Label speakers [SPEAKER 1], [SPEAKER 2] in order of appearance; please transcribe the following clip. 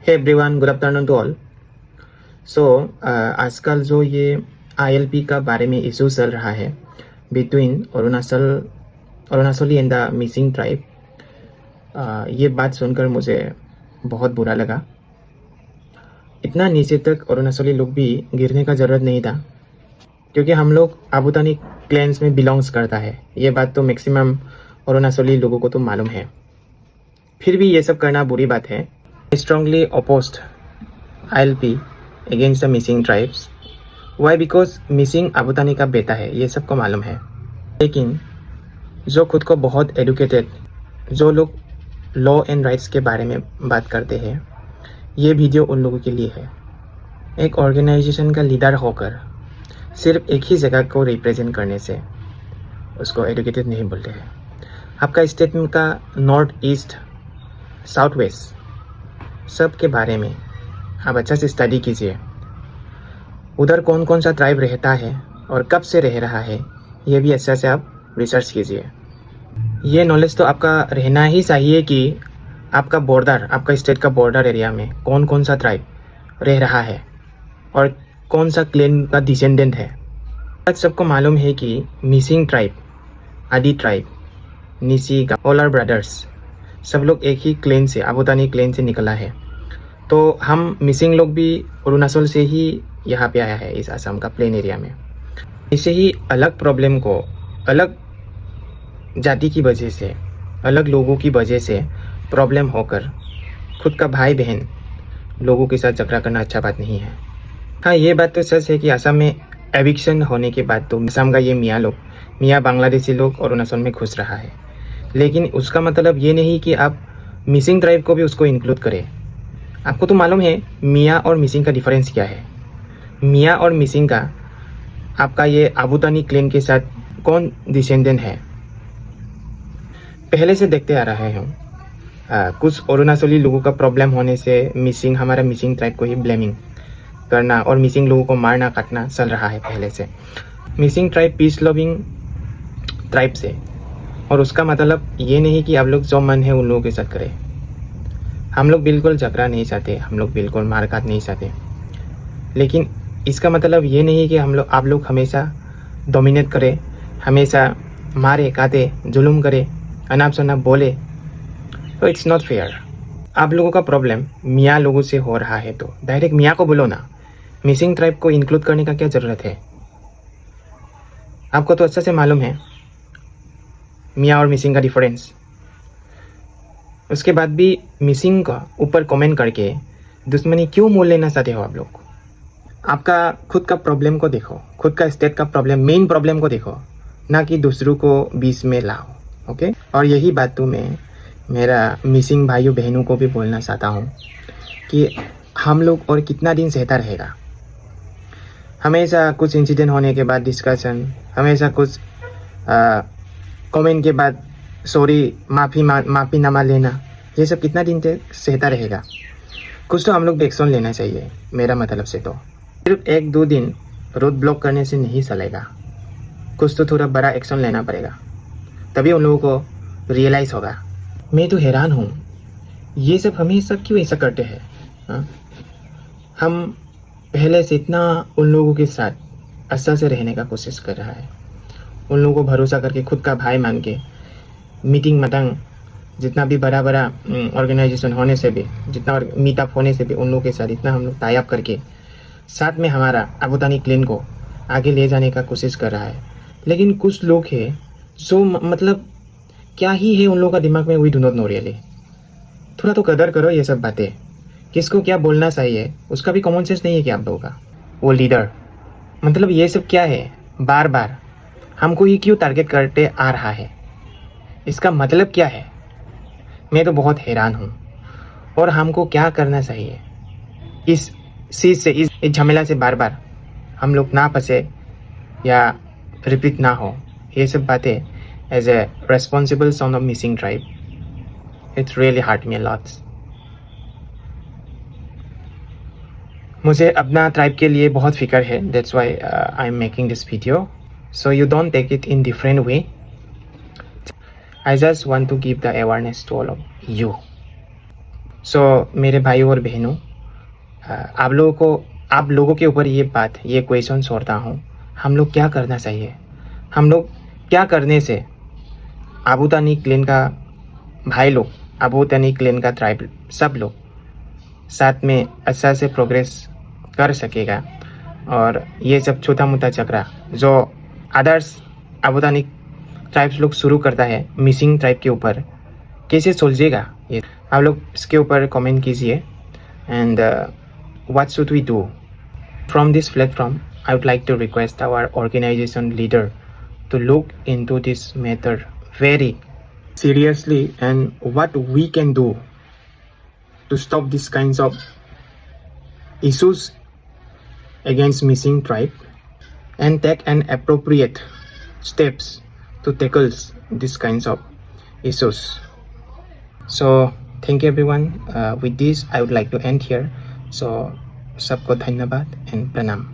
[SPEAKER 1] Hey everyone, good afternoon to all. So आजकल जो ये आईएलपी का बारे में इशू चल रहा है between Arunachali and the missing tribe, ये बात सुनकर मुझे बहुत बुरा लगा। इतना नीचे तक अरुणाचली लोग भी गिरने का ज़रूरत नहीं था, क्योंकि हम लोग आबूतानी क्लैंस में बिलोंग्स करता है। ये बात तो मैक्सिमम अरुणाचली लोगों को तो मालूम है। फिर भी ये सब करना बुरी बात है। Strongly opposed ILP against the missing tribes. Why? Because missing आबूतानी का बेटा है, ये सबको मालूम है। लेकिन जो खुद को बहुत एडुकेटेड, जो लोग लॉ एंड राइट्स के बारे में बात करते हैं, ये वीडियो उन लोगों के लिए है। एक ऑर्गेनाइजेशन का लीडर होकर सिर्फ एक ही जगह को रिप्रेजेंट करने से उसको एडुकेटेड नहीं बोलते हैं। आपका स्टेट का नॉर्थ ईस्ट, साउथ वेस्ट सब के बारे में आप अच्छा से स्टडी कीजिए। उधर कौन कौन सा ट्राइब रहता है और कब से रह रहा है, ये भी अच्छा से आप रिसर्च कीजिए। ये नॉलेज तो आपका रहना ही चाहिए कि आपका बॉर्डर, आपका स्टेट का बॉर्डर एरिया में कौन कौन सा ट्राइब रह रहा है और कौन सा क्लेन का डिसेंडेंट है। आज सबको मालूम है कि मिसिंग ट्राइब, आदि ट्राइब, निसी, ऑल आर ब्रदर्स, सब लोग एक ही क्लेन से, आबूतानी क्लेन से निकला है। तो हम मिसिंग लोग भी अरुणाचल से ही यहाँ पे आया है, इस असम का प्लेन एरिया में। इसे ही अलग प्रॉब्लम को अलग जाति की वजह से, अलग लोगों की वजह से प्रॉब्लम होकर खुद का भाई बहन लोगों के साथ झगड़ा करना अच्छा बात नहीं है। हाँ, ये बात तो सच है कि असम में एविक्शन होने के बाद तो असम का ये मियाँ बांग्लादेशी लोग अरुणाचल में घुस रहा है। लेकिन उसका मतलब ये नहीं कि आप मिसिंग ट्राइब को भी उसको इंक्लूड करें। आपको तो मालूम है मियाँ और मिसिंग का डिफरेंस क्या है। मियाँ और मिसिंग का आपका ये आबूतानी क्लेन के साथ कौन डिसेंडेंट है, पहले से देखते आ रहे हैं। कुछ अरुणाचली लोगों का प्रॉब्लम होने से हमारा मिसिंग ट्राइब को ही ब्लेमिंग करना और मिसिंग लोगों को मारना काटना चल रहा है पहले से। Missing tribe peace loving tribe से, और उसका मतलब ये नहीं कि आप लोग जो मन है उन लोगों के साथ करें। हम लोग बिल्कुल झगड़ा नहीं चाहते, हम लोग बिल्कुल मार काट नहीं चाहते। लेकिन इसका मतलब ये नहीं कि आप लोग हमेशा डोमिनेट करें, हमेशा मारे काटे, जुल्म करे, अनाप शनाप बोले, तो इट्स नॉट फेयर। आप लोगों का प्रॉब्लम मियाँ लोगों से हो रहा है तो डायरेक्ट मियाँ को बोलो ना। मिसिंग ट्राइब को इंक्लूड करने का क्या ज़रूरत है? आपको तो अच्छा से मालूम है मियाँ और मिसिंग का डिफरेंस। उसके बाद भी मिसिंग का ऊपर कमेंट करके दुश्मनी क्यों मोल लेना चाहते हो आप लोग? आपका खुद का प्रॉब्लम को देखो, खुद का स्टेट का प्रॉब्लम, मेन प्रॉब्लम को देखो, ना कि दूसरों को बीच में लाओ। ओके? और यही बात तो मैं मेरा मिसिंग भाइयों बहनों को भी बोलना चाहता हूँ कि हम लोग और कितना दिन सहता रहेगा। हमेशा कुछ इंसिडेंट होने के बाद डिस्कशन, हमेशा कुछ कमेंट के बाद सॉरी, माफ़ीनामा लेना, ये सब कितना दिन तक सहता रहेगा? कुछ तो हम लोग एक्शन लेना चाहिए। मेरा मतलब से तो सिर्फ 1-2 दिन रोड ब्लॉक करने से नहीं चलेगा, कुछ तो थोड़ा बड़ा एक्शन लेना पड़ेगा, तभी उन लोगों को रियलाइज़ होगा। मैं तो हैरान हूँ, ये सब हमेशा क्यों ऐसा करते हैं? हम पहले से इतना उन लोगों के साथ अच्छा से रहने का कोशिश कर रहा है, उन लोगों को भरोसा करके, खुद का भाई मान के, मीटिंग मतंग जितना भी बड़ा ऑर्गेनाइजेशन होने से भी, जितना मीटअप होने से भी उन लोगों के साथ इतना हम लोग टाई अप करके साथ में हमारा आबूतानी क्लेन को आगे ले जाने का कोशिश कर रहा है। लेकिन कुछ लोग हैं जो मतलब क्या ही है उन लोगों का दिमाग में, we do not know really. थोड़ा तो कदर करो ये सब बातें, किसको क्या बोलना चाहिए उसका भी कॉमन सेंस नहीं है कि आप लोगों का। वो लीडर मतलब ये सब क्या है, बार बार हमको ही क्यों टारगेट करते आ रहा है? इसका मतलब क्या है? मैं तो बहुत हैरान हूँ। और हमको क्या करना चाहिए इस चीज़ से, इस झमेला से बार बार हम लोग ना फंसे या रिपीट ना हो ये सब बातें। As a responsible son of Mising tribe, it's really hurt me a lot. मुझे अपना ट्राइब के लिए बहुत फिक्र है, that's why I am making this video, so you don't take it in different way. I just want to give the awareness to all of you. सो मेरे भाई और बहनों, आप लोगों के ऊपर ये क्वेश्चन छोड़ता हूँ, हम लोग क्या करना चाहिए? हम लोग क्या करने से अबू तानी क्लैन का भाई लोग, अबू तानी क्लैन का ट्राइब सब लोग साथ में अच्छा से प्रोग्रेस कर सकेगा, और ये सब छोटा मोटा झगड़ा जो अदर्स अबू तानी ट्राइब्स लोग शुरू करता है मिसिंग ट्राइब के ऊपर, कैसे सुलझेगा? ये आप लोग इसके ऊपर कमेंट कीजिए। And what should we do? From this platform I would like to request our organisation leader to look into this matter very seriously, and what we can do to stop these kinds of issues against missing tribe, and take an appropriate steps to tackle these kinds of issues. So thank you everyone. With this I would like to end here. So सबको धन्यवाद and pranam.